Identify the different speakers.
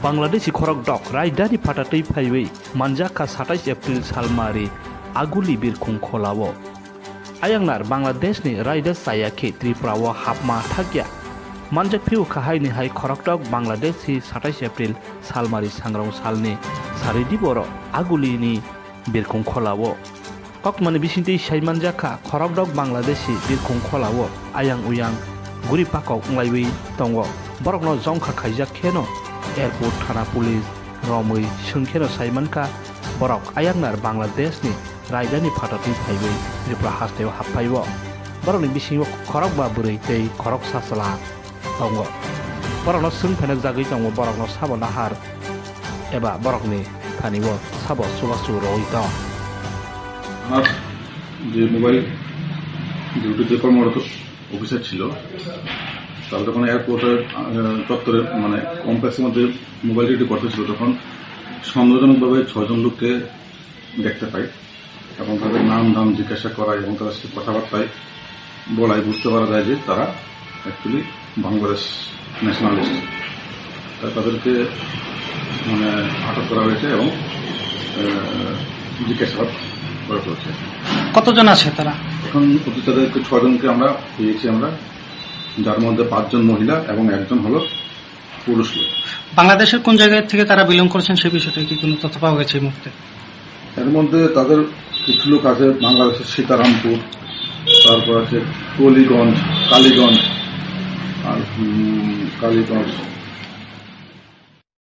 Speaker 1: Bangladeshi khorok dok raidani phatatui phaiwi manjaka 27 April salmari aguli birkhung kholawo ayangnar Bangladesh ni raida sayakhe Tripura o hapma thakya manjak phiu khahaini hai khorok dok Bangladeshi 27 April salmari sangrong salni saridi boro aguli ni birkhung kholawo kokmani bisintei saimanjaka khorok dok Bangladeshi birkhung kholawo ayang uyang guri pakok nglaiwi tongo borokno jongkha khaijak kheno airport thana police romui sungkheno saimanka borok ayangnar Bangladesh ni raidani phatatui phaiwi Tripura hasteo happaiwo borokni bisingo khorok ba burui tei khorok sasala tongo borokno sungphanak jagui tongo borokno sabo nahar eba borokni thaniwo sabo subasu roi tong
Speaker 2: আমার যে mobile ডিউটিতে কর্মরত officer ছিল তারা যখন এয়ারপোর্টের চত্বরে মানে কমপ্লেক্সের মধ্যে মোবাইল ডিউটি করতেছিল তখন সন্দেহজনকভাবে 6 জন লোককে দেখতে পাই এবং তাদের নাম দাম জিজ্ঞাসা করা এবং তাদের সাথে কথাবার্তায় বলায় বুঝতে পারা যায় যে তারা অ্যাকচুয়ালি বাংলাদেশ ন্যাশনালিস্ট তাদেরকে মানে আটক করা হয়েছে এবং জিজ্ঞাসাবাদ করা হয়েছে।
Speaker 3: কতজন আছে তারা?
Speaker 2: এখন তাদেরকে 6 জনকে আমরা পেয়েছি আমরা, যার মধ্যে 5 জন মহিলা এবং 1 জন হলো পুরুষ লোক।
Speaker 3: বাংলাদেশের কোন জায়গা থেকে তারা বিলং করেছেন সেই বিষয়টা কি কোনো তথ্য পাওয়া গেছে এই মুহূর্তে?
Speaker 2: এর মধ্যে তাদের কিছু লোক আছে বাংলাদেশের সীতারামপুর, তারপর আছে কালীগঞ্জ আর কালীগঞ্জ